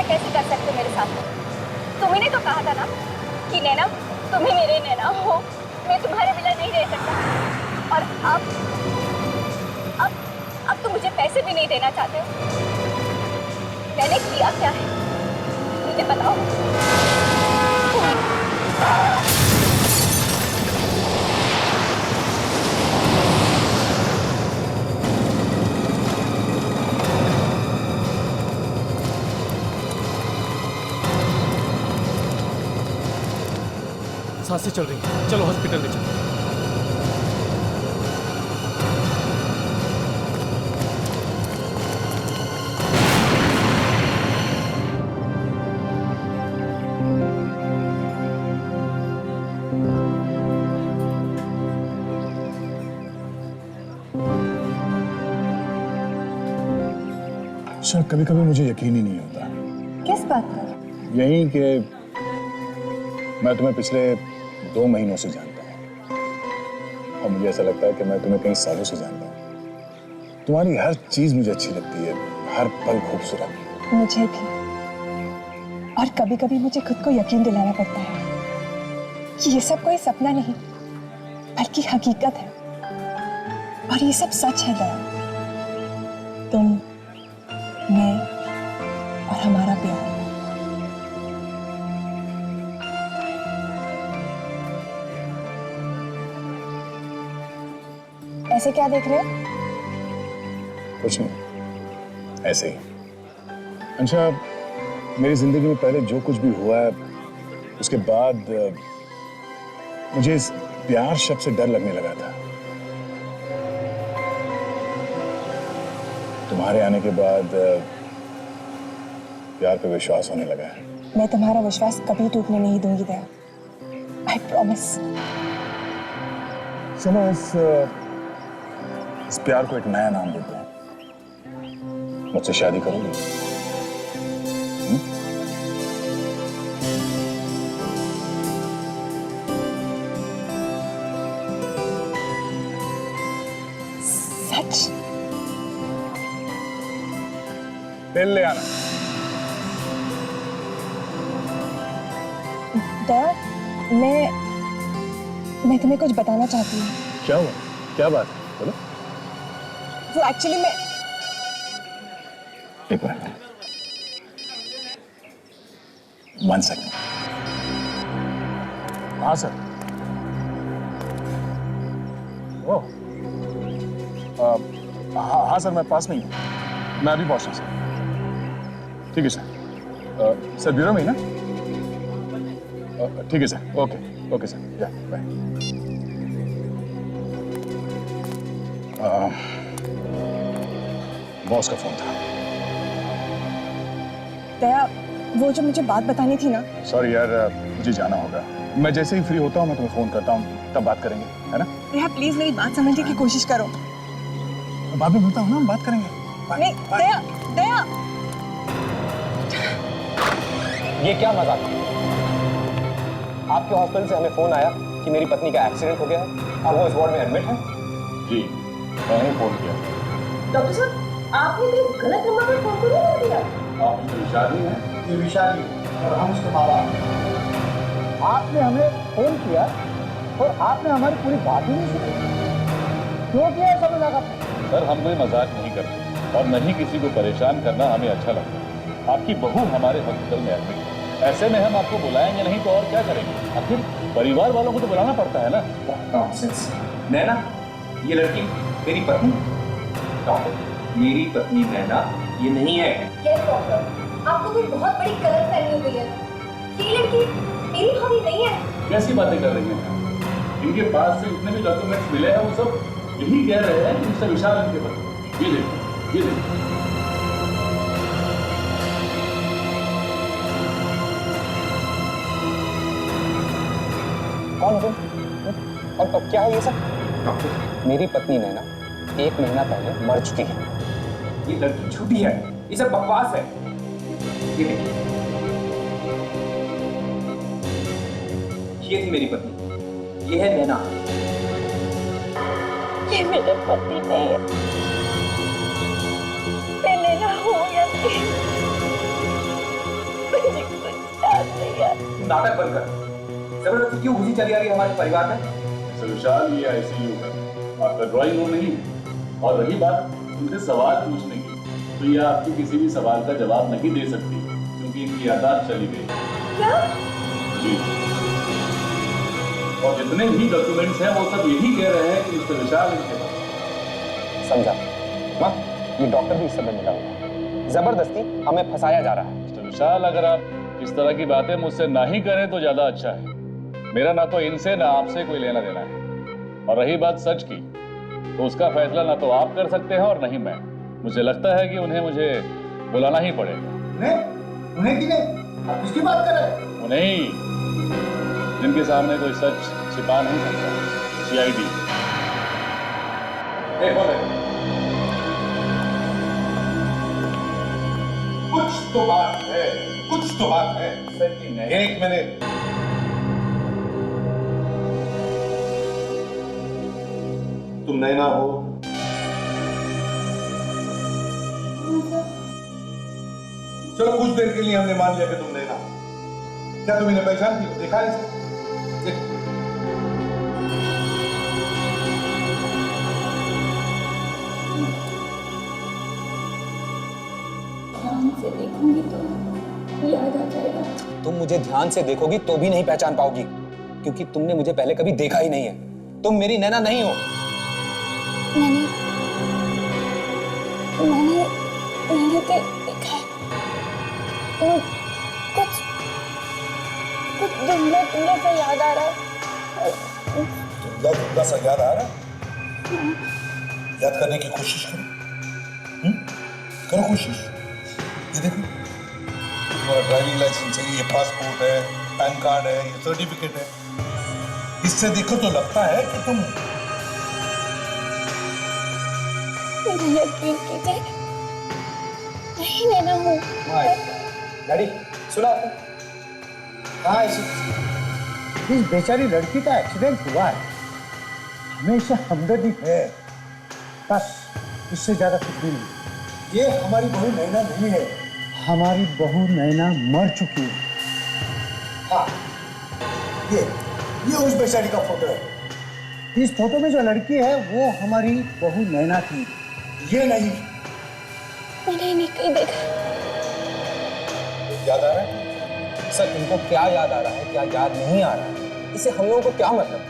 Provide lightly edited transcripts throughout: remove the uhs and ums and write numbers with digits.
कैसे कर सकते हो मेरे साथ? तुम्ही ने तो कहा था ना कि नैना तुम ही मेरे नैना हो, मैं तुम्हारे बिना नहीं रह सकता। और अब तुम मुझे पैसे भी नहीं देना चाहते हो। मैंने किया क्या है मुझे बताओ। सांसें चल रही हैं, चलो हॉस्पिटल ले चलो। सर कभी कभी मुझे यकीन ही नहीं होता। किस बात पर? यही कि मैं तुम्हें पिछले 2 महीनों से जानता हूँ और मुझे ऐसा लगता है कि मैं तुम्हें कई सालों से जानता हूँ। तुम्हारी हर चीज मुझे अच्छी लगती है, हर पल खूबसूरत। मुझे भी। और कभी कभी मुझे खुद को यकीन दिलाना पड़ता है कि ये सब कोई सपना नहीं बल्कि हकीकत है। और ये सब सच है दया। तुम, मैं और हमारा प्यार। ऐसे क्या देख रहे हो? कुछ नहीं, ऐसे ही। अंशा, मेरी जिंदगी में पहले जो कुछ भी हुआ है उसके बाद मुझे इस प्यार शब्द से डर लगने लगा था। तुम्हारे आने के बाद प्यार पे विश्वास होने लगा है। मैं तुम्हारा विश्वास कभी टूटने नहीं दूंगी दया। I promise. चलो इस प्यार को एक नया नाम देते हैं। मुझसे शादी करोगी? सच? तेल ले आना। दया, मैं तुम्हें कुछ बताना चाहती हूँ। क्या हुआ? क्या बात है? बोलो। वो एक्चुअली मैं एक मिनट, 1 सेकंड। हाँ सर। ओह, हाँ सर, मैं पास में ही हूँ। मैं अभी पहुंचा सर। ठीक है सर। सर ब्यूरो में ही ना? ठीक है सर। ओके ओके सर, या बाय। बॉस का फोन था। दया, वो जो मुझे बात बतानी थी ना। सॉरी यार, मुझे जाना होगा। मैं जैसे ही फ्री होता हूँ मैं तुम्हें फोन करता हूँ, तब बात करेंगे, है ना? दया प्लीज मेरी बात समझने की कोशिश करो। बाद में मिलता हूँ ना, हम बात करेंगे। नहीं दया, दया। ये क्या मजाक है? आपके हॉस्पिटल से हमें फोन आया कि मेरी पत्नी का एक्सीडेंट हो गया है और वो इस वार्ड में एडमिट है। जी, मैंने फोन किया। डॉक्टर साहब, आपने कोई गलत नंबर पर फोन तो नहीं कर दिया? आप उसकी विशाली हैं? ये विशाली और हम उसके माँ बाप। आपने हमें फोन किया और आपने हमारी पूरी बात ही नहीं सुनी। क्यों किया ऐसा मजाक आपने? सर, हम कोई मजाक नहीं करते और न ही किसी को परेशान करना हमें अच्छा लगता है। आपकी बहू हमारे हॉस्पिटल में एडमिट है, ऐसे में हम आपको बुलाएंगे नहीं तो और क्या करेंगे? आखिर परिवार वालों को तो बुलाना पड़ता है ना। नॉनसेंस। नैना, ये लड़की मेरी पत्नी? डॉक्टर, मेरी पत्नी नैना ये नहीं है। यस डॉक्टर, आपको कोई बहुत बड़ी गलतफहमी हो गई है। ये लड़की मेरी भाभी नहीं है। कैसी बातें कर रही हैं? इनके पास से जितने भी डॉक्यूमेंट्स मिले हैं वो सब यही कह रहे हैं कि मिस्टर विशाल इनके पास। ये देखो, ये देखो। कौन हो? और क्या है ये सब? डॉक्टर, मेरी पत्नी नैना 1 महीना पहले मर चुकी है। ये लड़की झूठी है, ये सब बकवास है। ये देखिए, ये थी मेरी पत्नी, ये है नैना। ये मेरे पति नहीं है। मैं नैना हूँ या नहीं? नाटक बंद कर। जबरदस्ती क्यों घुसी चली आ रही है हमारे परिवार में? मिस्टर विशाल, ये आईसीयू है, आपका ड्राइंग रूम नहीं। और रही बात इनसे सवाल पूछने की, तो ये आपके किसी भी सवाल का जवाब नहीं दे सकती क्योंकि इनकी यादाश्त चली गई। क्या? जी। और जितने भी डॉक्यूमेंट्स हैं वो सब यही कह रहे हैं कि मिस्टर विशाल इनके पास। समझा माँ, ये डॉक्टर भी इस समय मिला हुआ है। जबरदस्ती हमें फंसाया जा रहा है। मिस्टर विशाल, अगर आप इस तरह की बातें मुझसे ना ही करें तो ज्यादा अच्छा है। मेरा ना तो इनसे ना आपसे कोई लेना देना है। और रही बात सच की, तो उसका फैसला ना तो आप कर सकते हैं और नहीं मैं। मुझे लगता है कि उन्हें मुझे बुलाना ही पड़ेगा। उन्हें किन्हें? आप किसकी बात कर रहे हैं? उन्हें ही, जिनके सामने कोई सच छिपा नहीं सकता। सीआईडी। कुछ तो बात है, कुछ तो बात है। एक मिनट। तुम नैना हो? चलो कुछ देर के लिए हमने मान लिया कि तुम नैना हो। क्या तुम इन्हें पहचानती हो? देखा है इसे? ध्यान से देखूंगी तो याद आ जाएगा। तुम मुझे ध्यान से देखोगी तो भी नहीं पहचान पाओगी, क्योंकि तुमने मुझे पहले कभी देखा ही नहीं है। तुम मेरी नैना नहीं हो। मैंने तो देखा है। तो कुछ धुंधला धुंधला सा याद आ रहा है। धुंधला सा याद आ रहा है? याद करने की कोशिश करो। करो कोशिश। ये देखो, तुम्हारा ड्राइविंग लाइसेंस है, ये पासपोर्ट है, पैन कार्ड है, ये सर्टिफिकेट है। इससे देखो तो लगता है कि तुम यकीन कीजिए, नहीं नैना हूँ। डैडी सुना आपने? हाँ, इस बेचारी लड़की का एक्सीडेंट हुआ है। हमें इससे हमदर्दी है, बस इससे ज्यादा कुछ भी नहीं। ये हमारी बहू नैना नहीं है, हमारी बहू नैना मर चुकी है। हाँ, ये उस बेचारी का फोटो है। इस फोटो में जो लड़की है वो हमारी बहू नैना थी, ये नहीं। मैंने इन्हें कहीं देखा। याद आ रहा है? सर, इनको क्या याद आ रहा है, क्या याद नहीं आ रहा है, इससे हम लोगों को क्या मतलब?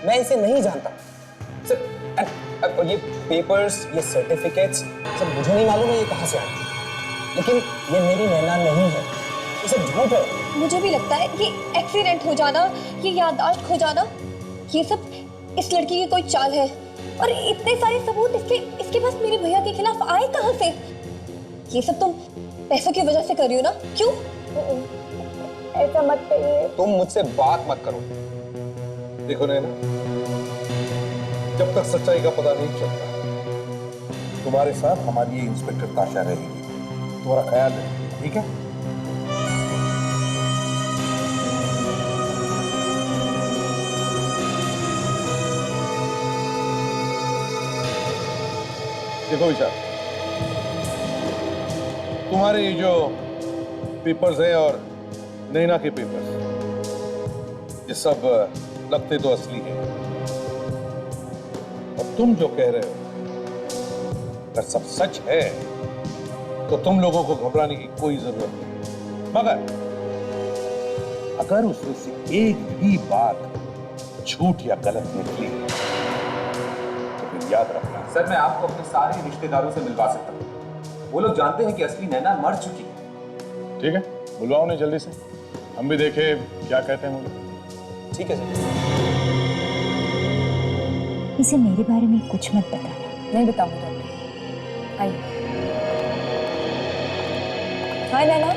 मैं इसे नहीं जानता सर। और ये पेपर्स, ये सर्टिफिकेट्स सब मुझे नहीं मालूम है ये कहाँ से आए, लेकिन ये मेरी नैना नहीं है, ये सब झूठ है। मुझे भी लगता है ये एक्सीडेंट हो जाना, ये याददाश्त खो जाना, ये सब इस लड़की की कोई चाल है। और इतने सारे सबूत इसके पास मेरे भैया के खिलाफ आए कहाँ से? ये सब तुम पैसों की वजह से कर रही हो ना? क्यों? ऐसा मत करिए। तुम मुझसे बात मत करो। देखो नैना, जब तक सच्चाई का पता नहीं चलता, तुम्हारे साथ हमारी ये इंस्पेक्टर ताशा रहेगी। तुम्हारा ख्याल रखेगी, ठीक है? देखो विशाल, तुम्हारे ये जो पेपर्स हैं और नैना के पेपर्स, ये सब लगते तो असली हैं। और तुम जो कह रहे हो अगर सब सच है तो तुम लोगों को घबराने की कोई जरूरत नहीं। मगर अगर उसमें से एक भी बात झूठ या गलत निकली तो फिर याद रखना। सर, मैं आपको अपने सारे रिश्तेदारों से मिलवा सकता हूँ। वो लोग जानते हैं कि असली नैना मर चुकी है। ठीक है, बुलवाओ उन्हें जल्दी से, हम भी देखें क्या कहते हैं मुझे। ठीक है सर। इसे मेरे बारे में कुछ मत बताना। नहीं बताऊंगी डॉक्टर। आइए। हाय नैना,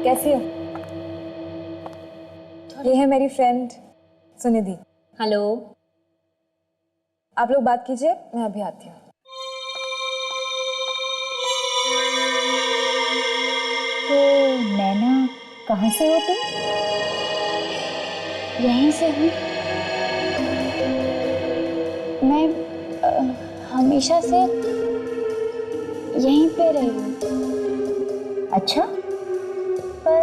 कैसी हो? ये है मेरी फ्रेंड सुनिधि। हेलो। आप लोग बात कीजिए, मैं अभी आती हूँ। तो नैना, कहाँ से हो तुम? यहीं से हूँ। मैं हमेशा से यहीं पे रही हूँ। अच्छा। पर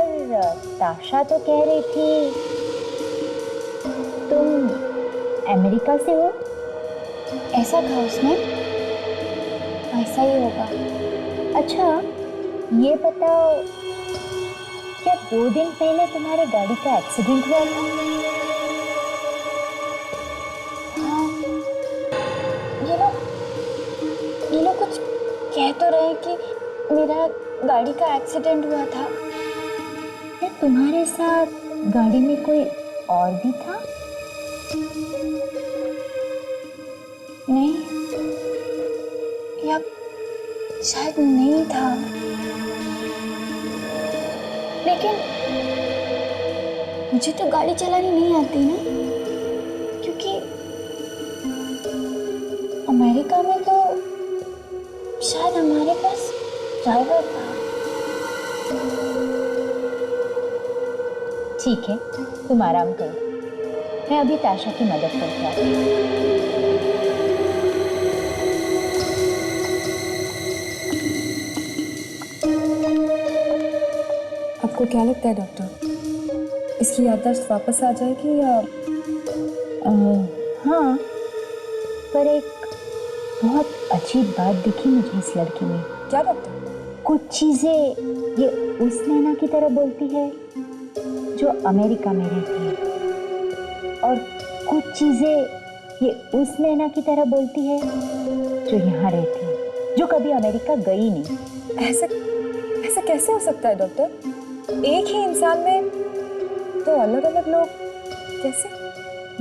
ताशा तो कह रही थी तुम अमेरिका से हो। ऐसा कहा उसने? ऐसा ही होगा। अच्छा ये बताओ, क्या 2 दिन पहले तुम्हारे गाड़ी का एक्सीडेंट हुआ था? हाँ, ये लोग कुछ कह तो रहे हैं कि मेरा गाड़ी का एक्सीडेंट हुआ था। क्या तुम्हारे साथ गाड़ी में कोई और भी था? नहीं, या शायद नहीं था, लेकिन मुझे तो गाड़ी चलानी नहीं आती ना, क्योंकि अमेरिका में तो शायद हमारे पास ड्राइवर था। ठीक है, तुम आराम करो, मैं अभी ताशा की मदद करके आती हूँ। आपको क्या लगता है डॉक्टर, इसकी याददाश्त वापस आ जाएगी या? हाँ, पर एक बहुत अजीब बात दिखी मुझे इस लड़की में। क्या डॉक्टर? कुछ चीजें ये उस नैना की तरह बोलती है जो अमेरिका में रहती है, और कुछ चीजें ये उस नैना की तरह बोलती है जो यहाँ रहती है, जो कभी अमेरिका गई नहीं। ऐसा कैसे हो सकता है डॉक्टर? एक ही इंसान में तो अलग अलग लोग कैसे?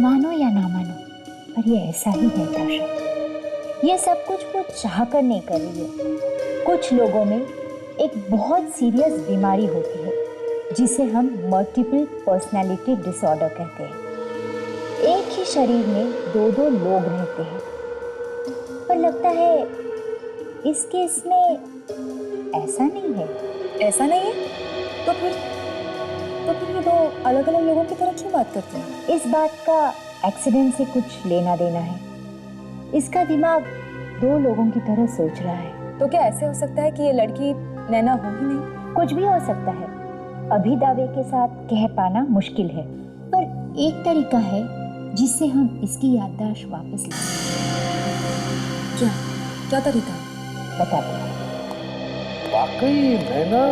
मानो या ना मानो, पर ये ऐसा ही है ताशा। ये सब कुछ वो चाह कर नहीं कर रही है। कुछ लोगों में एक बहुत सीरियस बीमारी होती है जिसे हम मल्टीपल पर्सनालिटी डिसऑर्डर कहते हैं। एक ही शरीर में 2-2 लोग रहते हैं, पर लगता है इस केस में ऐसा नहीं है। ऐसा नहीं है? तो फिर ये दो अलग अलग लोगों की तरह क्यों बात करते हैं? इस बात का एक्सीडेंट से कुछ लेना देना है। इसका दिमाग 2 लोगों की तरह सोच रहा है। तो क्या ऐसे हो सकता है कि ये लड़की नैना हो ही नहीं? कुछ भी हो सकता है, अभी दावे के साथ कह पाना मुश्किल है, पर एक तरीका है जिससे हम इसकी याददाश्त वापस ले सकते हैं। क्या तरीका? बताते हैं। वाकई नैना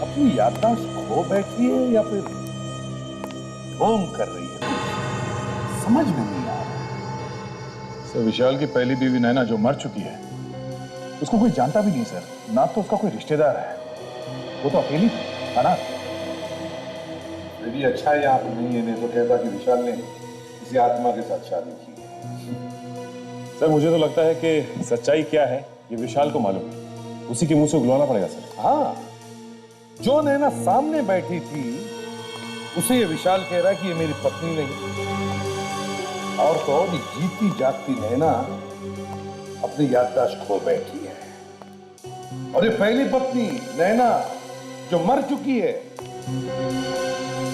अपनी याददाश्त खो बैठी है या फिर ढोंग कर रही है, समझ में नहीं आ रहा। सर, विशाल की पहली बीवी नैना जो मर चुकी है, उसको कोई जानता भी नहीं सर, ना तो उसका कोई रिश्तेदार है, वो तो अकेली थी, अनाथ। ये भी अच्छा है यहाँ पे नहीं है, नहीं तो कहता कि विशाल ने किसी आत्मा के साथ शादी की। सर मुझे तो लगता है कि सच्चाई क्या है ये विशाल को मालूम है, उसी के मुंह से उगलवाना पड़ेगा सर। हाँ, जो नैना सामने बैठी थी उसे ये विशाल कह रहा है कि ये मेरी पत्नी नहीं, और तो और जीती जागती नैना अपनी याददाश्त खो बैठी है। और ये पहली पत्नी नैना जो मर चुकी है,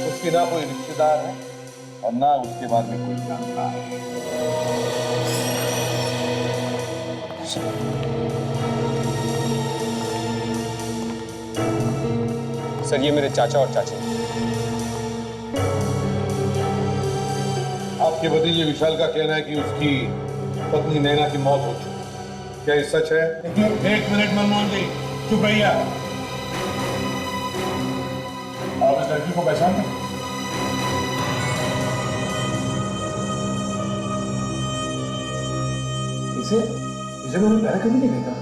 उसकी ना कोई रिश्तेदार है और ना उसके बारे में कोई जानता है। सर, ये मेरे चाचा और चाची। आपके भतीजे विशाल का कहना है कि उसकी पत्नी नैना की मौत हो चुकी है, क्या ये सच है? एक मिनट मनमोहन जी, चुप रहिए। आप इस लड़की को पहचानते हैं? इसे मैंने पहले कभी नहीं देखा।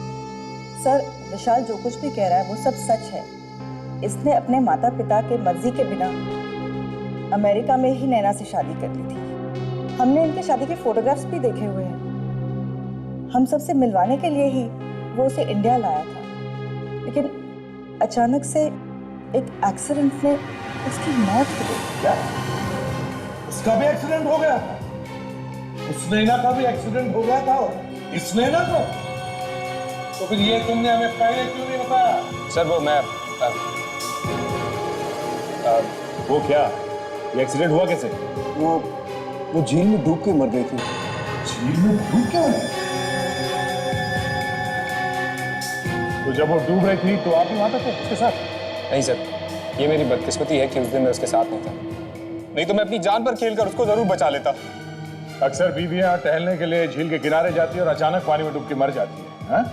सर, विशाल जो कुछ भी कह रहा है वो सब सच है। इसने अपने माता पिता के मर्जी के बिना अमेरिका में ही नैना से शादी कर ली थी। हमने इनकी शादी के फोटोग्राफ्स भी देखे हुए हैं। हम सबसे मिलवाने के लिए ही वो उसे इंडिया लाया था, लेकिन अचानक से एक एक्सीडेंट में उसकी मौत हो गई। क्या? उसका भी एक्सीडेंट हो गया था? उस नैना का भी एक्सीडेंट हो गया था और इस नैना का? तो फिर ये तुमने हमें पहले क्यों नहीं बताया? सर वो मैं वो क्या, ये एक्सीडेंट हुआ कैसे? वो झील में डूब के मर गई थी। झील में डूब के मर? तो जब वो डूब रही थी तो आप भी वहां पे थे उसके साथ? नहीं सर, ये मेरी बदकिस्मती है कि उस दिन मैं उसके साथ नहीं था, नहीं तो मैं अपनी जान पर खेलकर उसको जरूर बचा लेता। अक्सर बीवियां टहलने के लिए झील के किनारे जाती है और अचानक पानी में डूब के मर जाती है। हाँ?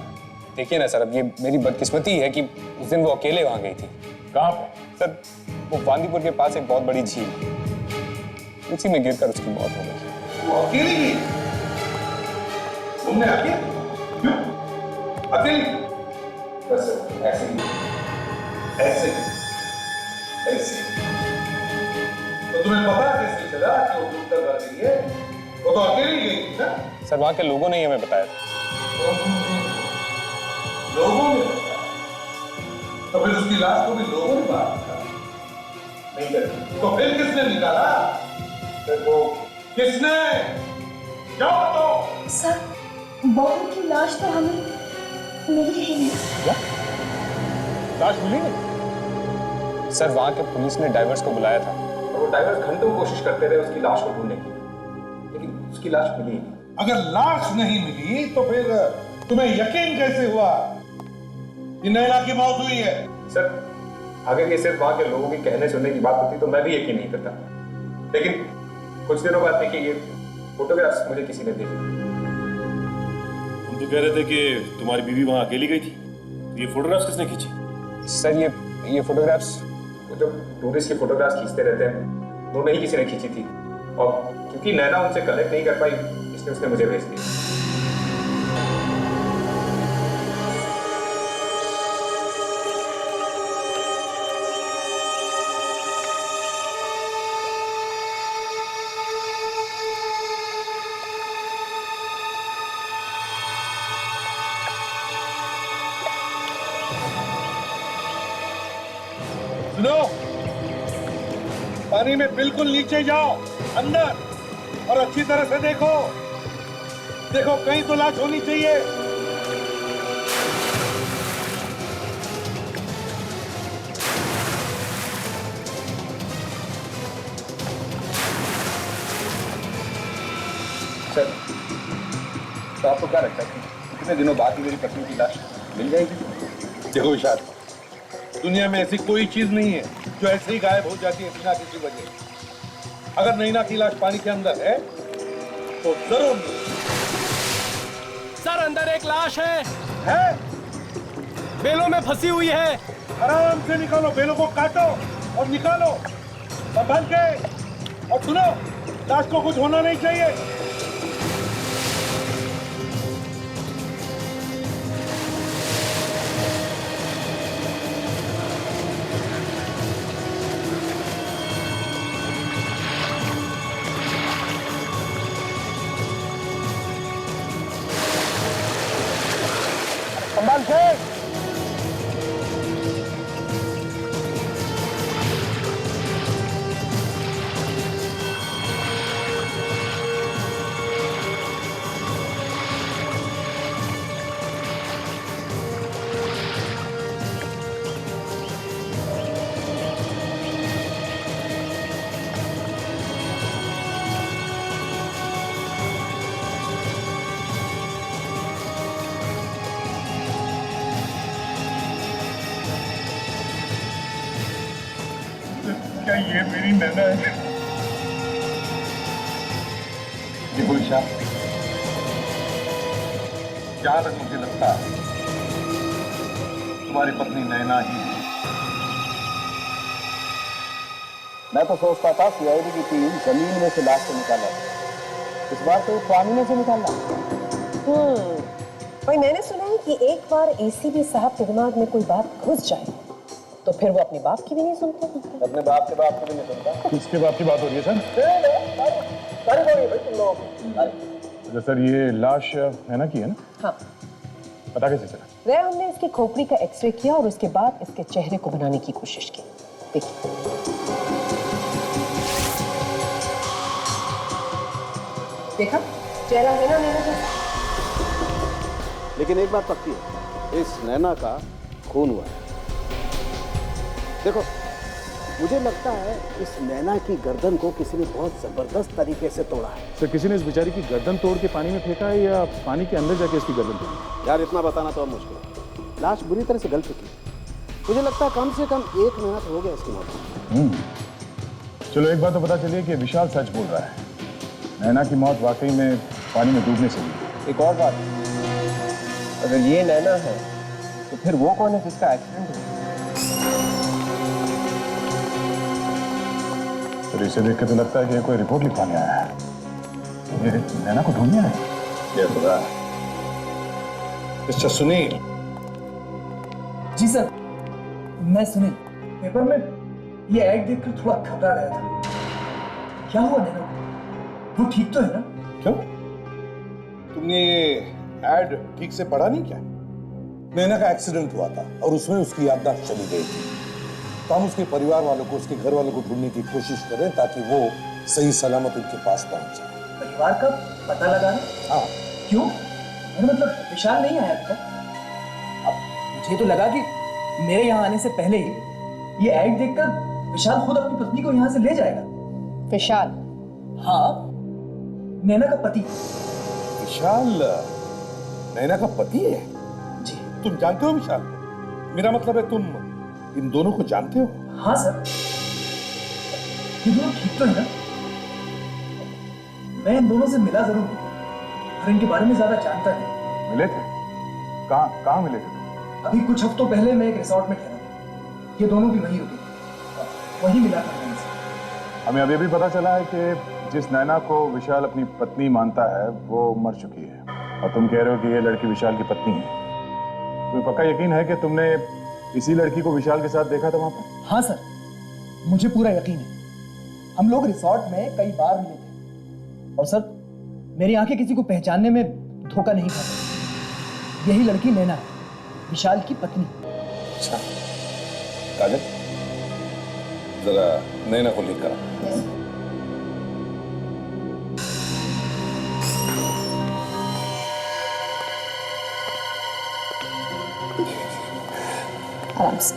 देखिए ना सर, अब ये मेरी बदकिस्मती है कि उस दिन वो अकेले वहां गई थी। कहाँ पे? सर, वो वांदीपुर के पास एक बहुत बड़ी झील, उसी में गिरकर उसकी मौत हो गई। वो अकेली गई? तुमने अकेली? क्यों अकेली? बस ऐसे ही, ऐसे ऐसे। तो तुम्हें पता कैसे चला कि वो डूबकर मर गई है? वो तो अकेली गई थी ना? सर, वहां के लोगों ने ही हमें बताया था। लोगों ने बताया? तो फिर उसकी लाश को भी लोगों ने बाहर निकाला? नहीं कर तो फिर किसने निकाला? फिर वो किसने? जाओ तो। सर, बहू की लाश तो हमें मिली ही नहीं। क्या? लाश मिली नहीं? सर, वहां के पुलिस ने डाइवर्स को बुलाया था और वो डाइवर्स घंटों कोशिश करते रहे उसकी लाश को ढूंढने की, लेकिन उसकी लाश मिली ही नहीं। अगर लाश नहीं मिली तो फिर तुम्हें यकीन कैसे हुआ कि नैना की मौत हुई है? सर, अगर ये सिर्फ वहां के लोगों के कहने सुनने की बात होती तो मैं भी यकीन नहीं करता, लेकिन कुछ दिनों बाद देखिए ये फोटोग्राफ्स मुझे किसी ने भेजी। तुम तो कह रहे थे कि तुम्हारी बीवी वहां अकेली गई थी, तो ये फोटोग्राफ्स किसने खींची? सर, ये फोटोग्राफ्स, वो जो टूरिस्ट की फोटोग्राफ्स खींचते रहते हैं, वो नहीं किसी ने खींची थी, और क्योंकि नैना उनसे कलेक्ट नहीं कर पाई इसलिए उसने मुझे भेज दिया। सुनो, पानी में बिल्कुल नीचे जाओ, अंदर, और अच्छी तरह से देखो। देखो कहीं तो लाश होनी चाहिए। सर, तो आपको क्या लगता है कि कितने दिनों बाद ही मेरी पत्नी की लाश मिल जाएगी? देखो विशाल, दुनिया में ऐसी कोई चीज नहीं है जो ऐसे ही गायब हो जाती है बिना किसी वजह। अगर नैना की लाश पानी के अंदर है तो जरूर सर, अंदर एक लाश है, बेलों में फंसी हुई है। आराम से निकालो, बेलों को काटो और निकालो संभाल के। और सुनो, लाश को कुछ होना नहीं चाहिए। संभाल के। क्या ये मेरी नैना है? देखो ईशा, जहां तक मुझे लगता है तुम्हारी पत्नी नैना ही है। मैं तो सोचता था सीआईडी की टीम जमीन में से लाश को निकाला, इस बार तो पानी में से निकाला। भाई मैंने सुना है कि एक बार एसीपी साहब के दिमाग में कोई बात घुस जाए तो फिर वो अपने बाप की भी नहीं सुनते। अपने बाप के बाप को भी नहीं सुनता। किसके बाप की बात हो रही है सर? भाई तुम लोग। अच्छा सर, ये लाश नैना की है ना? हाँ, पता कैसे चला? वह हमने इसकी खोपड़ी का एक्सरे किया और उसके बाद इसके चेहरे को बनाने की कोशिश की। देखिए, देखा चेहरा है ना नैना जैसा। लेकिन एक बात पक्की है, इस नैना का खून हुआ है। देखो, मुझे लगता है इस नैना की गर्दन को किसी ने बहुत जबरदस्त तरीके से तोड़ा है। सर, किसी ने इस बेचारी की गर्दन तोड़ के पानी में फेंका है या पानी के अंदर जाके इसकी गर्दन तोड़ी? यार इतना बताना तो अब मुश्किल है। लाश बुरी तरह से गल चुकी है। मुझे लगता है कम से कम 1 महीना तो हो गया इसकी मौत। चलो एक बात तो पता चली कि विशाल सच बोल रहा है। नैना की मौत वाकई में पानी में डूबने से हुई। एक और बात, अगर ये नैना है तो फिर वो कौन है जिसका एक्सीडेंट हुआ? तो इसे देख के तो लगता है कि ये कोई रिपोर्ट लिखवाने आया है। ये नैना को ढूंढने आया है। ये खुदा, मिस्टर सुनील। जी सर, मैं सुनील। पेपर में ये ऐड देखकर थोड़ा घबरा गया था। क्या हुआ नैना को? वो ठीक तो है ना? क्यों, तुमने ये एड ठीक से पढ़ा नहीं क्या? नैना का एक्सीडेंट हुआ था और उसमें उसकी याददाश्त चली गई थी। तो हम उसके परिवार वालों को, उसके घर वालों को ढूंढने की कोशिश करें ताकि वो सही सलामत उनके पास पहुंच जाए। परिवार का पता लगाना? हाँ। क्यों? मतलब विशाल नहीं आया अब तक? अब मुझे तो लगा कि मेरे यहाँ आने से पहले ही ये ऐड देखकर विशाल खुद अपनी पत्नी को यहाँ से ले जाएगा। विशाल? हाँ, नैना का पति। विशाल नैना का पति है? जी। तुम जानते हो विशाल? मेरा मतलब है तुम इन दोनों को जानते हो? हाँ सर। ये दोनों ठीक तो है ना? मैं इन दोनों से मिला जरूर और इनके बारे में ज्यादा जानता नहीं। मिले थे? कहाँ मिले थे? अभी कुछ हफ्तों पहले मैं एक रिसोर्ट में ठहरा था। ये दोनों भी वहीं रुके थे, वहीं मिला था मैं इनसे। हमें अभी भी पता चला है कि जिस नैना को विशाल अपनी पत्नी मानता है वो मर चुकी है और तुम कह रहे हो कि ये लड़की विशाल की पत्नी है। तुम्हें पक्का यकीन है कि तुमने इसी लड़की को विशाल के साथ देखा था वहां पर? हाँ सर, मुझे पूरा यकीन है। हम लोग रिसोर्ट में कई बार मिले थे और सर मेरी आंखें किसी को पहचानने में धोखा नहीं खाती। यही लड़की नैना है, विशाल की पत्नी। अच्छा काजल, जरा नैना को लेकर आ। आराम से।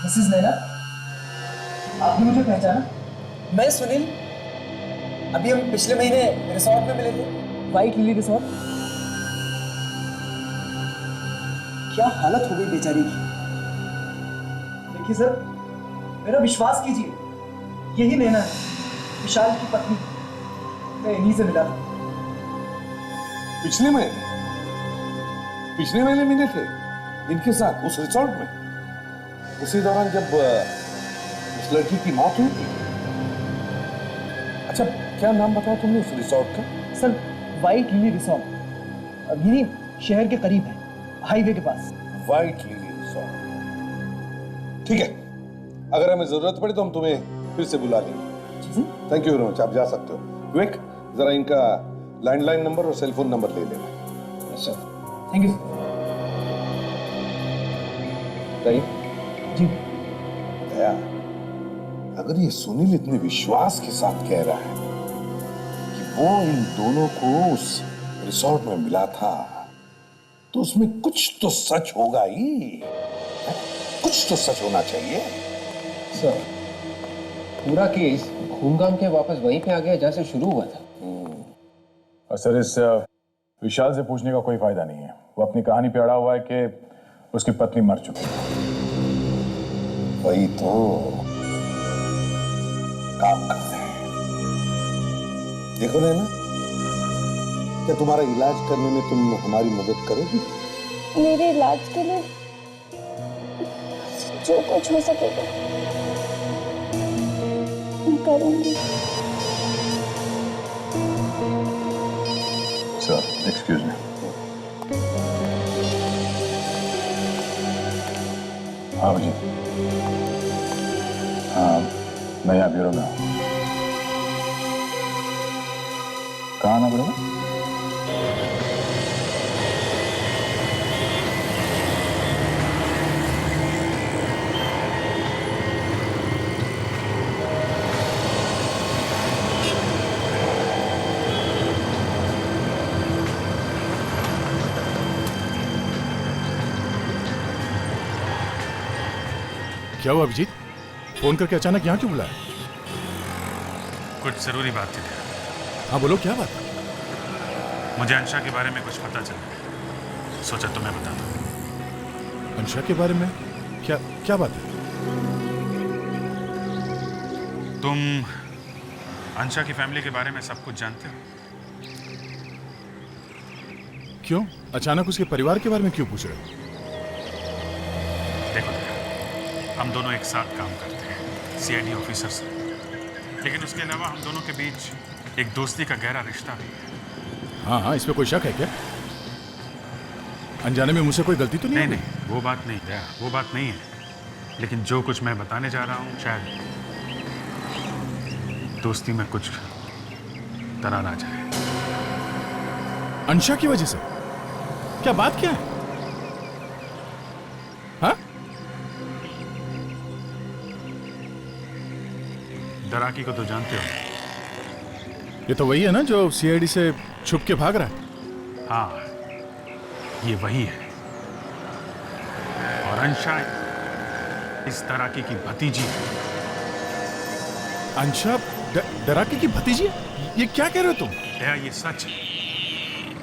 मिसेस नैना, आपने मुझे पहचाना? मैं सुनील। अभी हम पिछले महीने रिसोर्ट में मिले थे, व्हाइट लिली रिसोर्ट। क्या हालत हो गई बेचारी की। देखिए सर, मेरा विश्वास कीजिए, यही नैना है, विशाल की पत्नी। मैं इन्हीं से मिला था। पिछले महीने मिले थे इनके साथ उस रिसोर्ट में, उसी दौरान जब उस लड़की की मौत हुई थी। अच्छा, क्या नाम बताया तुमने उस रिसोर्ट का? सर, व्हाइट लिली रिसोर्ट, यही शहर के करीब है, हाईवे के पास। व्हाइट लिली रिसोर्ट, ठीक है। अगर हमें जरूरत पड़े तो हम तुम्हें फिर से बुला लेंगे। थैंक यू वेरी मच, आप जा सकते हो। विवेक, जरा इनका लैंडलाइन नंबर और सेल फोन नंबर ले लेना। Sir, thank you. जी दया, अगर ये सुनील इतने विश्वास के साथ कह रहा है कि वो इन दोनों को उस रिसोर्ट में मिला था, तो उसमें कुछ तो सच होगा ही। कुछ तो सच होना चाहिए। सर, पूरा केस घूम घाम के वापस वहीं पे आ गया जहां से शुरू हुआ था। और सर, इस विशाल से पूछने का कोई फायदा नहीं है। वो अपनी कहानी पे अड़ा हुआ है कि उसकी पत्नी मर चुकी है। वही तो काम करते हैं। देखो नैना, क्या तुम्हारा इलाज करने में तुम हमारी मदद करोगी? मेरे इलाज के लिए जो कुछ हो सकेगा मैं करूंगी। Sir, excuse me. हाँ जी, हाँ, मैं यहाँ ब्यूरो में हूँ। कहाँ आना ब्यूरो में? क्या हुआ अभिजीत? फोन करके अचानक यहाँ क्यों बुलाया? कुछ जरूरी बात थी। हाँ बोलो, क्या बात? मुझे अंशा के बारे में कुछ पता चला, सोचा तुम्हें बता दूं। अंशा के बारे में? क्या क्या बात है? तुम अंशा की फैमिली के बारे में सब कुछ जानते हो? क्यों अचानक उसके परिवार के बारे में क्यों पूछ रहे हो? देखो, हम दोनों एक साथ काम करते हैं सीआईडी ऑफिसर से, लेकिन उसके अलावा हम दोनों के बीच एक दोस्ती का गहरा रिश्ता भी है। हाँ हाँ, इसमें कोई शक है क्या? अनजाने में मुझसे कोई गलती तो नहीं? नहीं, वो बात नहीं है, वो बात नहीं है। लेकिन जो कुछ मैं बताने जा रहा हूँ, शायद दोस्ती में कुछ दरार आ जाए। अंशा की वजह से? क्या बात क्या है? हाँ? दराकी को तो जानते हो? ये तो वही है ना जो सीआईडी से छुप के भाग रहा है? हाँ, ये वही है। और अंशा इस दराकी की भतीजी है। अंशा दराकी की भतीजी? ये क्या कह रहे हो तुम? दया, ये सच है।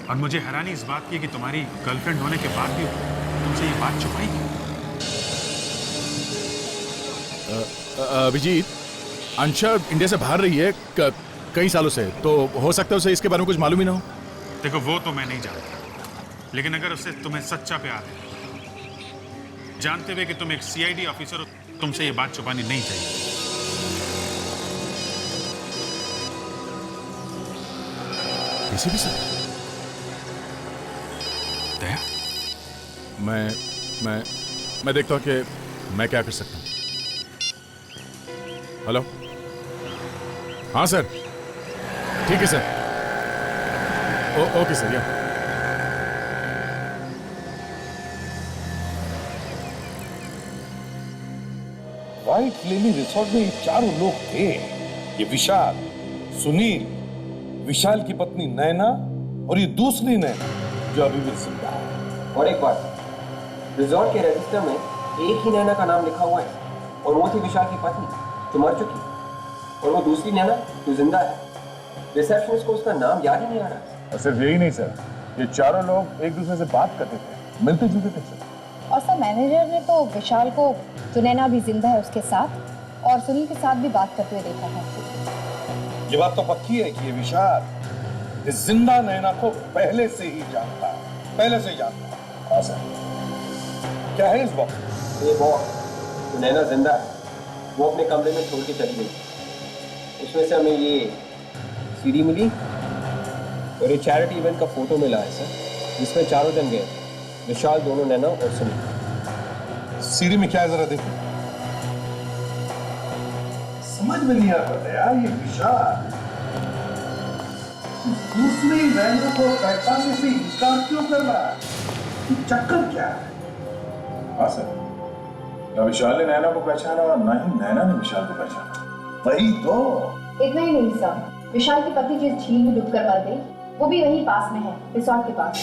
और मुझे हैरानी इस बात की कि तुम्हारी गर्लफ्रेंड होने के बाद भी तुमसे ये बात छुपाई क्यों? अभिजीत, अंशा इंडिया से बाहर रही है कई सालों से, तो हो सकता है उसे इसके बारे में कुछ मालूम ही ना हो। देखो, वो तो मैं नहीं जानता, लेकिन अगर उससे तुम्हें सच्चा प्यार है, जानते हुए कि तुम एक सीआईडी ऑफिसर हो, तुमसे ये बात छुपानी नहीं चाहिए। किसी भी सर? दया, मैं देखता हूँ कि मैं क्या कर सकता हूँ। हेलो? हाँ सर, ठीक है सर। ओके सर, या व्हाइट लिली रिसोर्ट में ये चारों लोग थे। ये विशाल, सुनील, विशाल की पत्नी नैना और ये दूसरी नैना जो अभी भी जिंदा है। और एक बात, रिजॉर्ट के रजिस्टर में एक ही नैना का नाम लिखा हुआ है, और वो थी विशाल की पत्नी जो मर चुकी, और वो दूसरी नैना जो जिंदा है। रिसेप्शनिस्ट को उसका नाम याद ही नहीं आ रहा। और सिर्फ यही नहीं सर, ये चारों लोग एक दूसरे से बात करते थे, मिलते जुलते थे सर। और सर, मैनेजर ने तो विशाल को, जो नैना भी जिंदा है उसके साथ, और सुनील के साथ भी बात करते हुए देखा था। ये बात तो पक्की है कि ये विशाल इस जिंदा नैना को पहले से ही जानता है, पहले से ही जानता है। हाँ सर। क्या है इस बॉक्स? ये बॉक्स जो नैना जिंदा है, वो अपने कमरे में छोड़ के चली गई। उसमें से हमें ये सीडी मिली और ये चैरिटी इवेंट का फोटो मिला है सर, जिसमें चारों जन गए, विशाल, दोनों नैना और सुनील। सीडी में क्या है जरा देखो। समझ में नहीं आता यार, ये विशाल दूसरी नैना को पहचानने से इंकार क्यों कर रहा है? चक्कर क्या है? हाँ सर, ना विशाल ने नैना को पहचाना और ना ही नैना ने विशाल को पहचाना। वही तो। इतना ही नहीं सर, विशाल की पत्नी जिस झील में डूबकर मर गई, वो भी वहीं पास में है, रिसोर्ट के पास।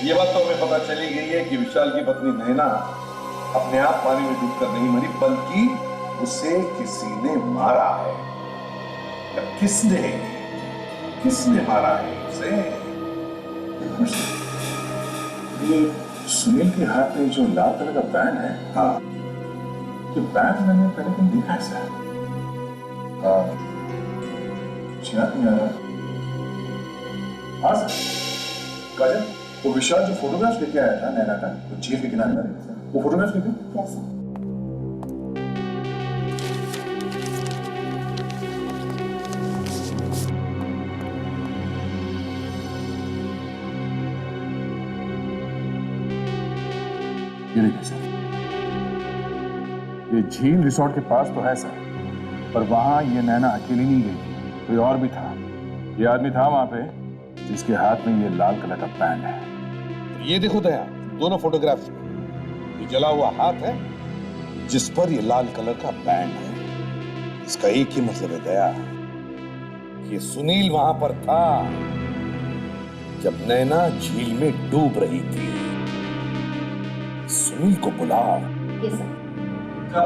ये बात तो हमें पता चली गई है कि विशाल की पत्नी नैना अपने आप पानी में डूबकर नहीं मरी, बल्कि उसे किसी ने मारा है। किसने मारा है उसे? ये सुनील के हाथ में जो लाल कलर का बैंड है, हाँ, ये बैंड मैंने पहले दिन देखा है सर। हाँ, याद नहीं आ रहा। हाँ सर, काजल, वो विशाल जो फोटोग्राफ लेके आया था नैना का, वो झील के किनारे वाले, वो फोटोग्राफ लेके? Yes sir. ये देखिए सर, ये झील रिसोर्ट के पास तो है सर, पर वहां ये नैना अकेली नहीं गई थी, कोई और भी था। ये आदमी था वहां पे जिसके हाथ में ये लाल कलर का बैंड है। ये देखो दया, दोनों फोटोग्राफ्स में ये जला हुआ हाथ है जिस पर ये लाल कलर का बैंड है। इसका एक ही मतलब है दया, ये सुनील वहां पर था जब नैना झील में डूब रही थी। सुनील को बुलाओ। Yes sir. तो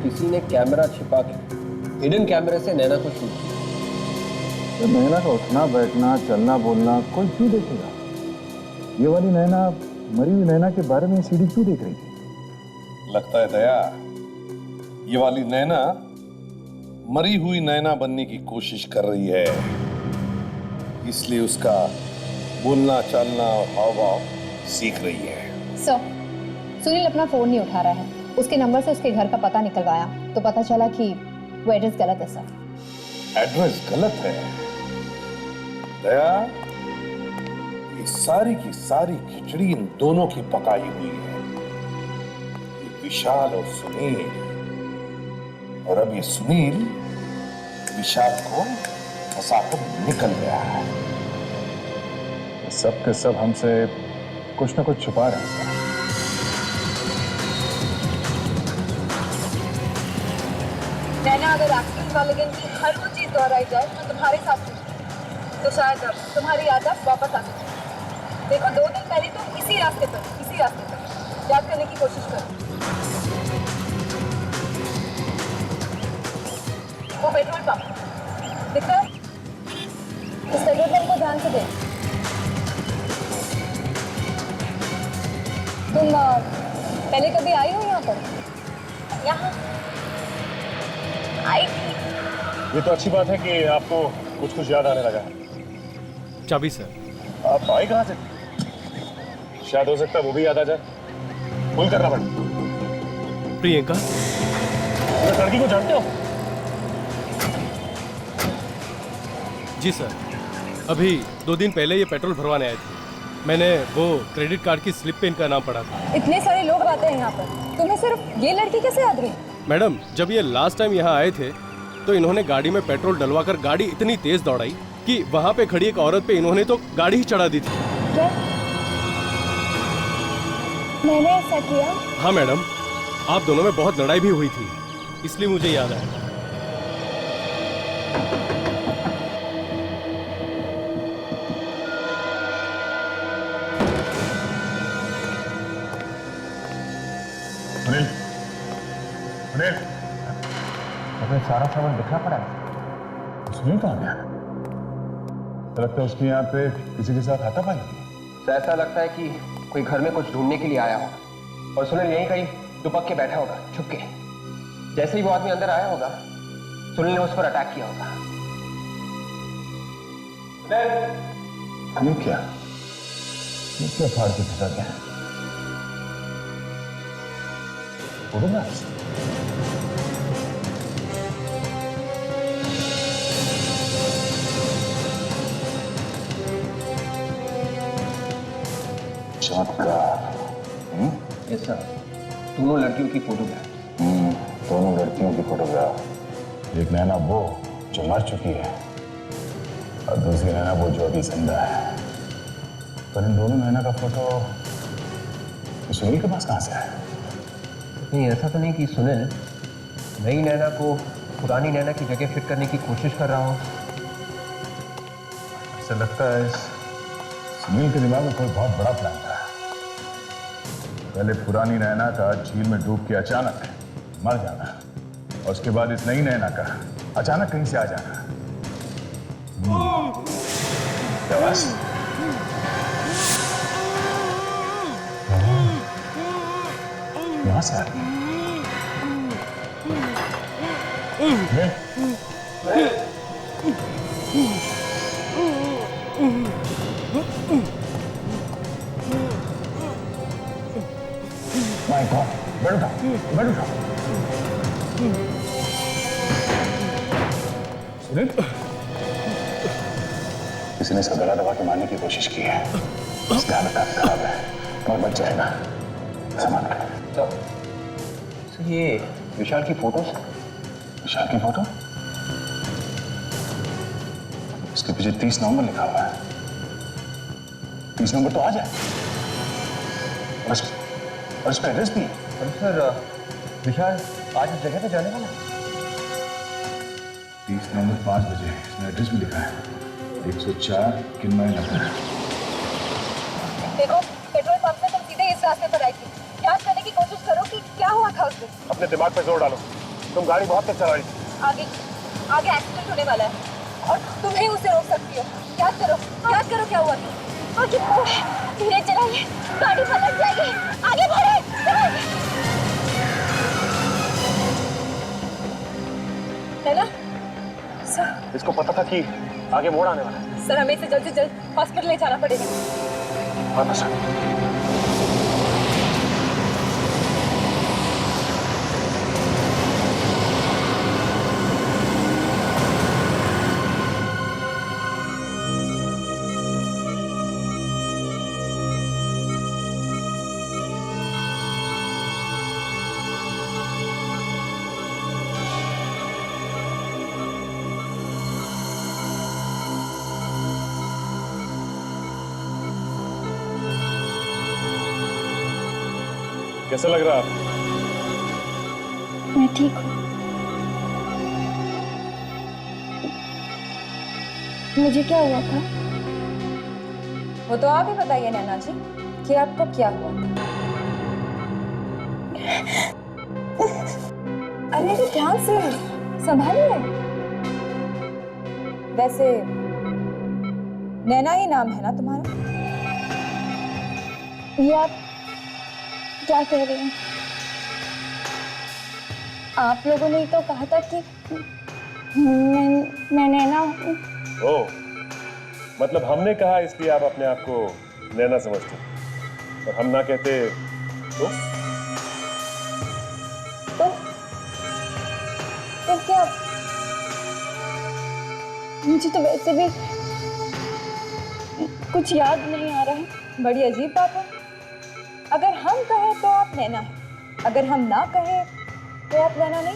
किसी ने कैमरा छिपा के हिडन कैमरे से नैना को शूट किया। तो नैना का उठना बैठना चलना बोलना कोई क्यों देखेगा? ये वाली नैना मरी हुई नैना के बारे में सीडी क्यों देख रही थी? लगता है दया, ये वाली नैना मरी हुई नैना बनने की कोशिश कर रही है, इसलिए उसका बोलना चालना और हाव भाव सीख रही है। सर, सुनील अपना फोन नहीं उठा रहा है। उसके नंबर से उसके घर का पता निकलवाया तो पता चला कि वो एड्रेस गलत है सर। एड्रेस गलत है? दया, ये सारी की सारी खिचड़ी इन दोनों की पकाई हुई है, ये विशाल और सुनील। और अब ये सुनील विशाल को फंसाकर निकल गया है। सब के सब हमसे कुछ ना कुछ छुपा रहे हैं। नैना, अगर एक्सीडेंट वाले दिन की हर वो चीज दोहराई जाए तो तुम्हारे साथ तो शायद तुम्हारी याददाश्त वापस आ सकती। देखो, 2 दिन पहले तुम इसी रास्ते पर याद करने की कोशिश करो। वो पेट्रोल पंप दिख रहा है? इस पेट्रोल पंप को ध्यान से देख। तुम पहले कभी आई हो यहाँ पर? यहाँ आई थी। ये तो अच्छी बात है कि आपको कुछ कुछ याद आने लगा है। चाबी सर। आप आए कहाँ से? शायद हो सकता है वो भी याद आ जाए। भूल करना पड़े। प्रियंका, उस लड़की को जानते हो? जी सर, अभी 2 दिन पहले ये पेट्रोल भरवाने आए थे। मैंने वो क्रेडिट कार्ड की स्लिप पे इनका नाम पढ़ा था। इतने सारे लोग आते हैं यहाँ पर, तुम्हें सिर्फ ये लड़की कैसे याद रही? मैडम, जब ये लास्ट टाइम यहाँ आए थे तो इन्होंने गाड़ी में पेट्रोल डलवाकर गाड़ी इतनी तेज दौड़ाई कि वहाँ पे खड़ी एक औरत पे इन्होंने तो गाड़ी ही चढ़ा दी थी। क्या मैंने ऐसा किया? हाँ मैडम, आप दोनों में बहुत लड़ाई भी हुई थी, इसलिए मुझे याद आया। सुनील, सुनील, अपने सारा सामान दिखा पड़ा है। सुनील कहाँ गया? लगता है उसके यहाँ पे किसी के साथ हाथापाई हुई। ऐसा लगता है कि कोई घर में कुछ ढूंढने के लिए आया होगा और सुनील यहीं कहीं दुबक के बैठा होगा छुप के। जैसे ही वो आदमी अंदर आया होगा, सुनील ने उस पर अटैक किया होगा। ये क्या फाड़ के फेंका गया? फोटोग्राफ्स? चमत्कार। ऐसा दोनों लड़कियों की फोटोग्राफ। दोनों लड़कियों की फोटोग्राफ। एक नैना वो जो मर चुकी है और दूसरी नैना वो जो अभी जिंदा है। पर इन दोनों नैना का फोटो सुनील के पास कहाँ से आया? नहीं, ऐसा तो नहीं कि सुनील नई नैना को पुरानी नैना की जगह फिट करने की कोशिश कर रहा हो। ऐसा लगता है सुनील के दिमाग में कोई बहुत बड़ा प्लान था। पहले पुरानी नैना का झील में डूब के अचानक मर जाना और उसके बाद इस नई नैना का अचानक कहीं से आ जाना। यहाँ से आ माय गॉड, बैठ उठा। सुनील, किसी ने इसका गला दबा के मारने की कोशिश की है। इसकी हालत काफी खराब है और बच जाएगा। सामान तो ये विशाल की फोटोज? विशाल की फोटो? इसके पीछे 30 नवंबर लिखा हुआ है। 30 नवंबर तो आज है और इस पर एड्रेस भी है। सर विशाल आज इस जगह पे जाने वाला है? 30 नवंबर 5 बजे है, इसमें एड्रेस भी लिखा है 104 किन्मय नगर। देखो पेट्रोल पंप से तुम सीधे इस रास्ते पर आई थी। जांच करने की कोशिश करो कि क्या हुआ था उसमें। अपने दिमाग पे जोर डालो, तुम गाड़ी बहुत तेज चला रही थी। आगे आगे एक्सीडेंट होने वाला है और तुम ही उसे रोक सकती हो। याद करो क्या हुआ था। आगे धीरे चलाइए, गाड़ी पलट जाएगी। आगे बढ़े। नैना सर, इसको पता था कि आगे मोड़ आने वाला है। सर हमें इसे जल्द से जल्द हॉस्पिटल ले जाना पड़ेगा। हाँ सर। कैसा लग रहा है? मैं ठीक हूँ। मुझे क्या हुआ था? वो तो आप ही बताइए नैना जी कि आपको क्या हुआ था। अरे ध्यान से संभालिए। वैसे नैना ही नाम है ना तुम्हारा? ये आप क्या कह रहे हैं? आप लोगों ने तो कहा था कि मैं नैना हूँ। ओह, मतलब हमने कहा इसलिए आप अपने आप को नैना समझते हो और हम ना कहते तो क्या? मुझे तो वैसे भी कुछ याद नहीं आ रहा है। बड़ी अजीब बात है। अगर हम कहें तो आप नैना है, अगर हम ना कहें तो आप नैना नहीं।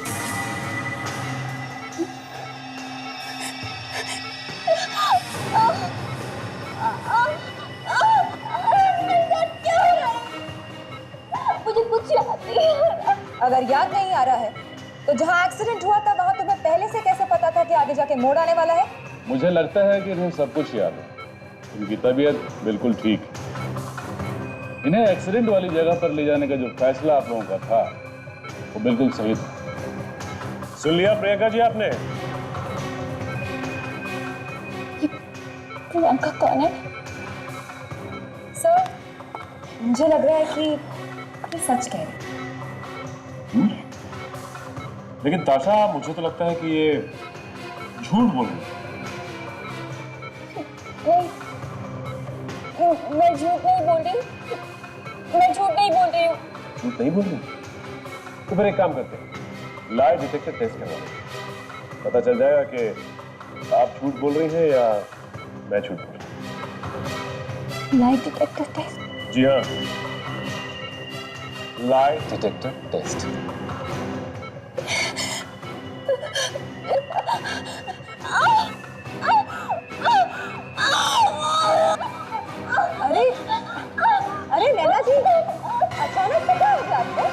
मुझे कुछ याद नहीं आ रहा। अगर याद नहीं आ रहा है तो जहां एक्सीडेंट हुआ था वहां तुम्हें पहले से कैसे पता था कि आगे जाके मोड़ आने वाला है? मुझे लगता है कि इन्हें सब कुछ याद है। इनकी तबीयत बिल्कुल ठीक है। इन्हें एक्सीडेंट वाली जगह पर ले जाने का जो फैसला आप लोगों का था वो बिल्कुल सही था। सुन लिया प्रियंका जी आपने? प्रियंका कौन है? सर मुझे लग रहा है कि ये सच कह रही है। लेकिन ताशा मुझे तो लगता है कि ये झूठ बोल रही है। मैं झूठ नहीं बोल रही। मैं झूठ नहीं बोल रही हूँ। झूठ नहीं बोल रही? तो फिर एक काम करते हैं, लाई डिटेक्टर टेस्ट करवाओ। पता चल जाएगा कि आप झूठ बोल रही हैं या मैं झूठ बोल रही हूँ। Lie detector test? जी हाँ, लाई डिटेक्टर टेस्ट। अरे अरे नैना जी, अचानक से क्या हो गया आपको?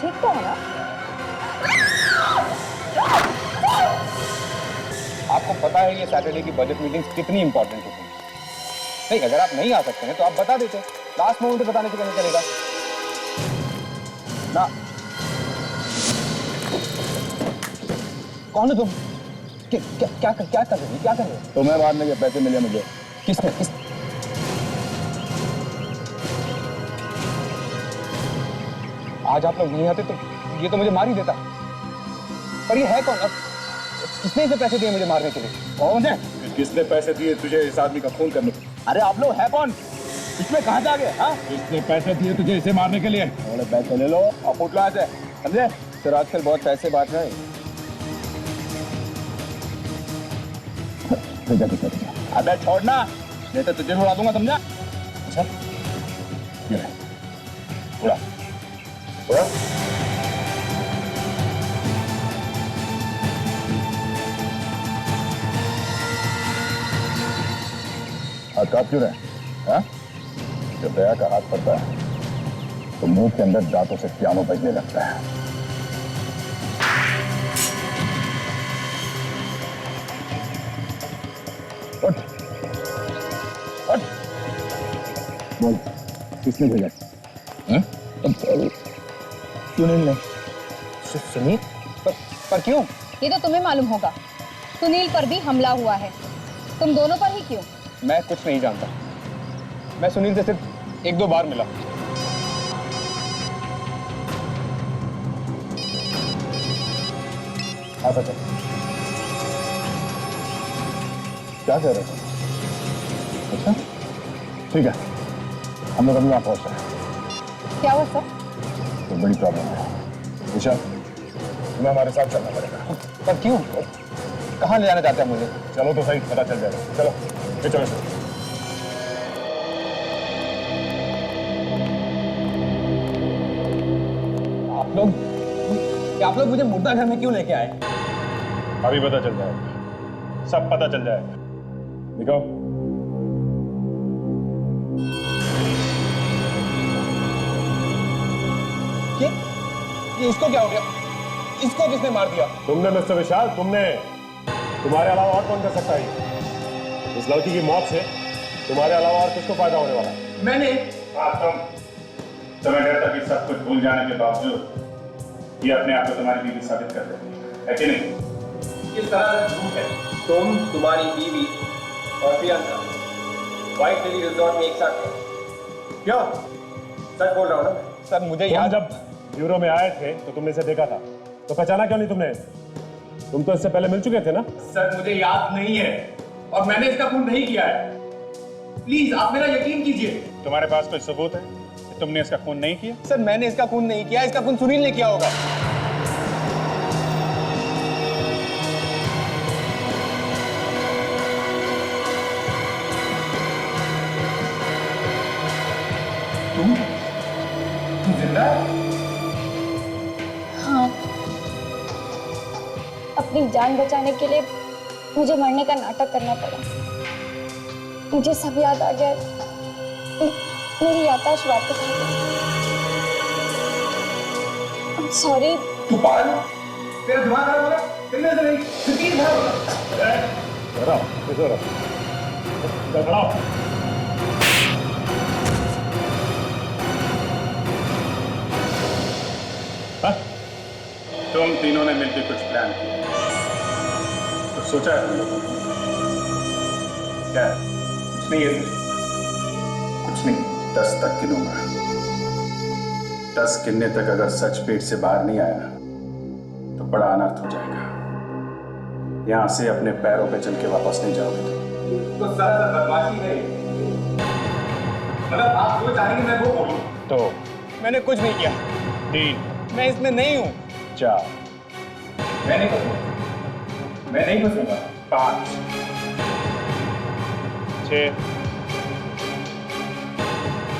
ठीक तो है ना? आपको पता है ये सैटरडे की बजट मीटिंग्स कितनी इंपॉर्टेंट होती है। नहीं, अगर आप नहीं आ सकते हैं तो आप बता देते। लास्ट मोमेंट पे बताने की क्या करेगा ना? कौन है तुम? क्या कर रहे हो? तो मैं मारने के पैसे मिले मुझे। किसने? आज आप लोग नहीं आते तो ये तो मुझे मार ही देता। पर ये है कौन? अब किसने इसे पैसे दिए मुझे मारने के लिए? कौन है? किसने पैसे दिए तुझे इस आदमी का खून करने को? अरे आप लोग है कौन? इसमें कहाँ जा गए? हाँ, किसने पैसे दिए तुझे इसे मारने के लिए? थोड़े पैसे ले लो और फुट लो ऐसे, समझे? सर आजकल बहुत पैसे बात रहे हैं। अबे छोड़ना, नहीं तो तुझे भी उड़ा दूंगा, समझा? अच्छा, ये ले, उड़ा, उड़ा। हाथ कांप क्यों रहे? हाँ? जब दया का हाथ पड़ता है तो मुंह के अंदर दांतों से पियानो बजने लगता है। उठ, उठ। बोल, किसने भेजा? सुनील ने। सुनील? पर क्यों? ये तो तुम्हें मालूम होगा। सुनील पर भी हमला हुआ है, तुम दोनों पर ही क्यों? मैं कुछ नहीं जानता। मैं सुनील से सिर्फ 1-2 बार मिला। हाँ सच है। क्या कह रहे थे? अच्छा ठीक है, हम लोग अभी वहां पहुंच रहे हैं। क्या हुआ सर? तो बड़ी प्रॉब्लम है विशाल, तुम्हें हमारे साथ चलना पड़ेगा। पर क्यों? कहाँ ले जाना चाहते हैं मुझे? चलो तो सही, पता चल जाएगा। चलो ये चलो चलो। आप लोग मुझे मुर्दा घर में क्यों लेके आए? अभी पता चल जाएगा, सब पता चल जाएगा। दिखाओ। ये इसको क्या हो गया? इसको किसने मार दिया? तुमने मिस्टर विशाल, तुमने। तुम्हारे अलावा और कौन कर सकता है? इस लड़की की मौत से तुम्हारे अलावा और किसको फायदा होने वाला है? मैंने। तुम्हें डर था कि सब कुछ भूल जाने के बावजूद ये अपने आप को तुम्हारी बीवी साबित कर देती है कि नहीं? किस तरह से झूठ है? तुम, तुम्हारी बीवी और प्रियंका व्हाइट लिली रिजॉर्ट में एक साथ थे। क्या? सच बोल रहा हूँ ना? सर मुझे तुम याद। जब ब्यूरो में आए थे तो तुमने इसे देखा था, तो पहचाना क्यों नहीं तुमने? तुम तो इससे पहले मिल चुके थे ना? सर मुझे याद नहीं है और मैंने इसका खून नहीं किया है। प्लीज आप मेरा यकीन कीजिए। तुम्हारे पास कोई सबूत है कि तुमने इसका खून नहीं किया? सर मैंने इसका खून नहीं किया, इसका खून सुनील ने किया होगा। तुम जिंदा है? हाँ, अपनी जान बचाने के लिए मुझे मरने का नाटक करना पड़ा। मुझे सब याद आ गया। मेरी याददाश्त वापस आ गई। I'm sorry। तू पागल है? तेरा दिमाग खराब हो रहा है? तेरे से नहीं, यकीन खराब हो रहा है। डराओ, कैसे डराओ? डराओ। तुम तीनों ने मिलकर कुछ प्लान किया, तो सोचा है तुम लोगों ने? क्या है? कुछ नहीं है, कुछ नहीं। 10 तक गिनूंगा। 10 गिनने तक अगर सच पेट से बाहर नहीं आया तो बड़ा अनर्थ हो जाएगा। यहां से अपने पैरों पे चल के वापस नहीं जाओगे तो सर बदमाशी है। मतलब आप जो चाहेंगे मैं वो बोलूं। तो मैंने कुछ नहीं किया। 3, मैं इसमें नहीं हूं। 4, मैं नहीं फंसूंगा। मैं नहीं फंसूंगा। 5, 6,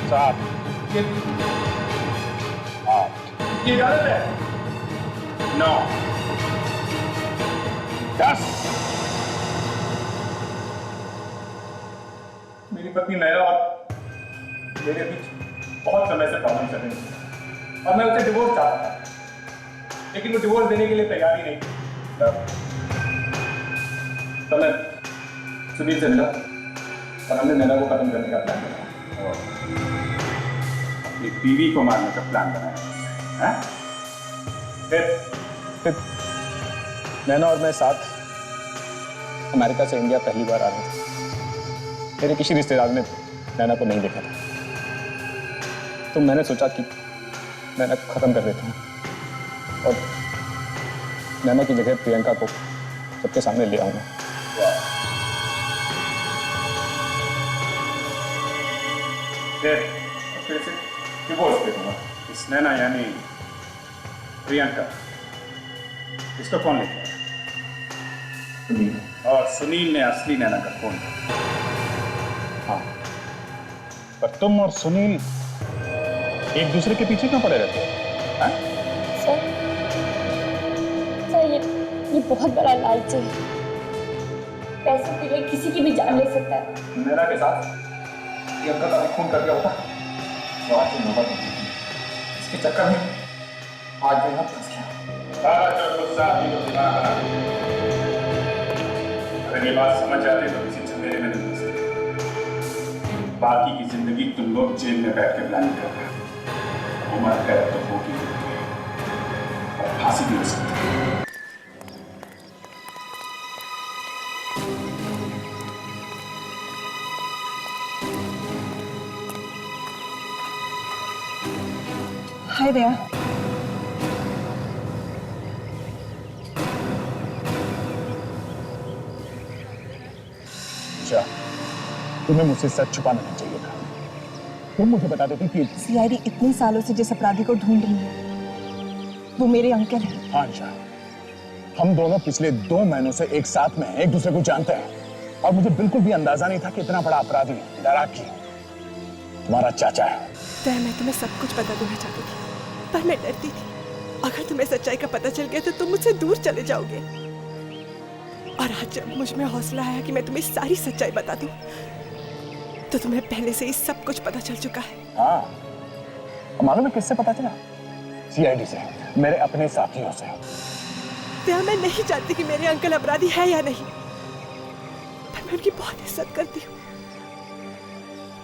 7, 8, ये गलत है। 9, 10। मेरी पत्नी नैना और मेरे बीच बहुत समय से प्रॉब्लम चल रही थी और मैं उसे डिवोर्स चाहता था, लेकिन वो डिवोर्स देने के लिए तैयार ही नहीं थी। तब मैं सुनील से मिला और हमने नैना को खत्म करने का प्लान बनाया। अपनी बीवी को मारने का प्लान बनाया है? फिर नैना और मैं साथ अमेरिका से इंडिया पहली बार आ रहे थे। मेरे किसी रिश्तेदार ने नैना को नहीं देखा था, तो मैंने सोचा कि नैना को खत्म कर देता हूँ और नैना की जगह प्रियंका को सबके सामने ले आऊंगा। फिर से डिवोर्स दे दूंगा। इस नैना यानी प्रियंका, इसको कौन लेके आया? सुनील। और सुनील ने असली नैना का खून किया। हाँ, पर तुम और सुनील एक दूसरे के पीछे क्यों पड़े रहते हो? हाँ? सर ये बहुत बड़ा लालची है। पैसे के लिए किसी की भी जान ले सकता है। नैना के साथ प्रियंका का भी खून कर दिया होता तो आज ये नौबत होती थी। इसके चक्कर में आज मैं यहाँ फंस गया। सारा जो गुस्सा ही तो दिमाग बना दे। अगर ये बात समझ जाते तो किसी झमेले में नहीं फंसते। बाकी की जिंदगी तुम लोग जेल में बैठ के प्लानिंग कर रहे हो। उम्र कैद तो होगी और फांसी भी हो सकती है। हाय दया। अच्छा, तुम्हें मुझसे सच छुपाना नहीं चाहिए था। तुम मुझे बता देती कि सीआईडी इतने सालों से जिस अपराधी को ढूंढ रही है वो मेरे अंकल हैं। हाँ निशा, हम दोनों पिछले 2 महीनों से एक साथ में हैं, एक दूसरे को जानते हैं और मुझे बिल्कुल भी अंदाजा नहीं था कि इतना बड़ा अपराधी डराकी तुम्हारा चाचा है। दया, मैं तुम्हें सब कुछ बता देना चाहती थी पर मैं डरती थी अगर तुम्हें सच्चाई का पता चल गया तो तुम मुझसे दूर चले जाओगे। और आज जब मुझ में हौसला आया कि मैं तुम्हें सारी सच्चाई बता दूं तो तुम्हें पहले से ही सब कुछ पता चल चुका है। हाँ, मालूम है किससे पता चला? सीआईडी से, मेरे अपने साथियों से। दया, मैं नहीं जानती कि मेरे अंकल अपराधी है या नहीं पर मैं उनकी बहुत इज्जत करती हूँ।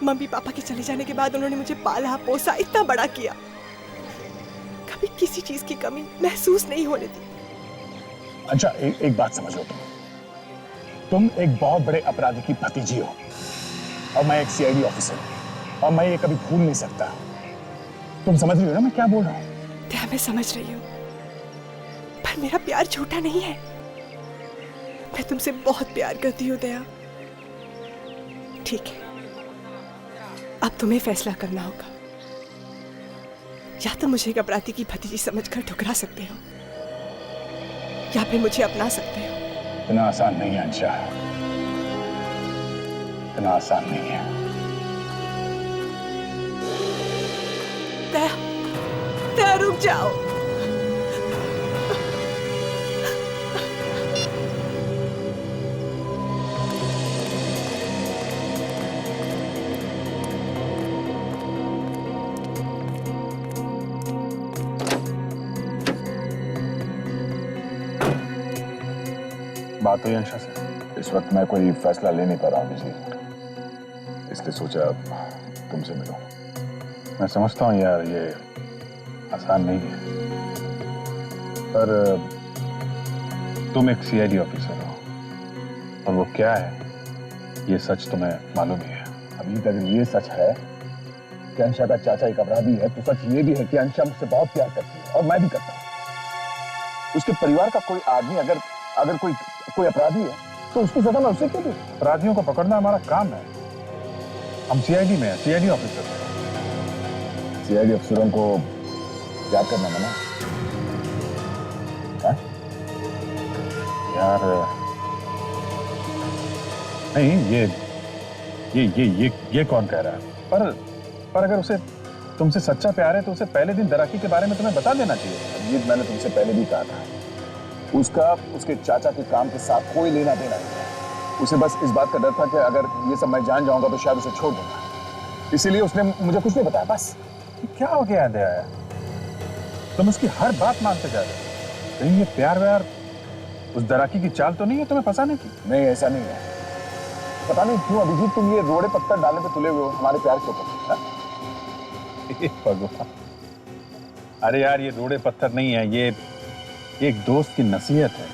मम्मी पापा के चले जाने के बाद उन्होंने मुझे पाला पोसा, इतना बड़ा किया, कभी किसी चीज की कमी महसूस नहीं होने दी। अच्छा, एक बात समझ लो, तुम एक बहुत बड़े अपराधी की भतीजी हो और मैं एक सीआईडी ऑफिसर हूं और मैं ये कभी भूल नहीं सकता। तुम समझ रही हो ना मैं क्या बोल रहा हूँ? दया, मैं समझ रही हूँ पर मेरा प्यार झूठा नहीं है। मैं तुमसे बहुत प्यार करती हूँ दया। ठीक है, अब तुम्हें फैसला करना होगा। या तो मुझे एक अपराधी की भतीजी समझकर ठुकरा सकते हो या फिर मुझे अपना सकते हो। इतना आसान नहीं है अंशा, इतना आसान नहीं है। दया, दया रुक जाओ। बात हुई अंशा से। इस वक्त मैं कोई फैसला ले नहीं पा रहा हूँ जी, इसलिए सोचा तुमसे मिलूं। मैं समझता हूँ यार ये आसान नहीं है पर तुम एक सीआईडी ऑफिसर हो और वो क्या है ये सच तुम्हें मालूम ही है। अभी अगर ये सच है कि अंशा का चाचा एक अपराधी है तो सच ये भी है कि अंशा मुझसे बहुत प्यार करती है और मैं भी करता हूँ। उसके परिवार का कोई आदमी अगर कोई अपराधी है तो उसकी सजा मैं उसे क्यों दूं? अपराधियों को पकड़ना हमारा काम है। हम सीआईडी में हैं, सीआईडी ऑफिसर हैं। सीआईडी अफसरों को प्यार करना मना है? यार नहीं, ये कौन कह रहा है? पर अगर उसे तुमसे सच्चा प्यार है तो उसे पहले दिन दराकी के बारे में तुम्हें बता देना चाहिए। ये मैंने तुमसे पहले भी कहा था, उसका उसके चाचा के काम के साथ कोई लेना देना नहीं है। उसे बस इस बात का डर था कि अगर ये सब मैं जान जाऊंगा तो शायद उसे छोड़ दूंगा, इसीलिए उसने मुझे कुछ नहीं बताया। बस क्या हो गया दया, तुम उसकी हर बात मानते जा रहे हो। कहीं ये प्यार व्यार उस दराकी की चाल तो नहीं है तुम्हें फंसाने की? नहीं, ऐसा नहीं है। पता नहीं क्यों अभिजीत तुम ये रोड़े पत्थर डालने पे तुले हुए हो हमारे प्यार के ऊपर। भगवान, अरे यार ये रोड़े पत्थर नहीं है, ये एक दोस्त की नसीहत है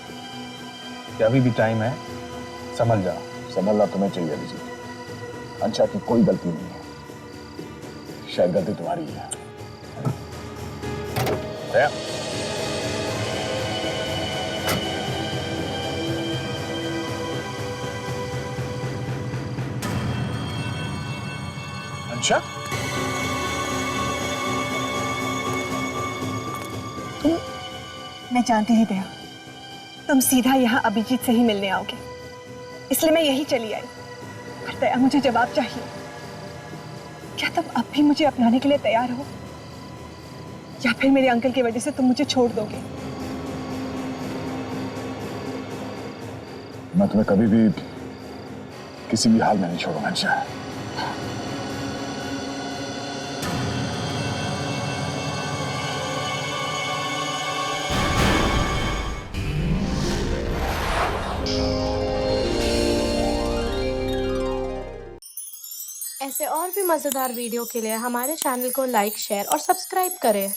कि अभी भी टाइम है, संभल जाओ। संभलना तुम्हें चाहिए अभिजीत, अंशा की कोई गलती नहीं है, शायद गलती तुम्हारी है। दया, अंशा मैं जानती ही दया तुम सीधा यहाँ अभिजीत से ही मिलने आओगे, इसलिए मैं यही चली आई। पर दया, मुझे जवाब चाहिए। क्या तुम अब भी मुझे अपनाने के लिए तैयार हो या फिर मेरे अंकल की वजह से तुम मुझे छोड़ दोगे? मैं तुम्हें कभी भी किसी भी हाल में नहीं छोड़ूंगा अंशा। ऐसे और भी मज़ेदार वीडियो के लिए हमारे चैनल को लाइक, शेयर और सब्सक्राइब करें।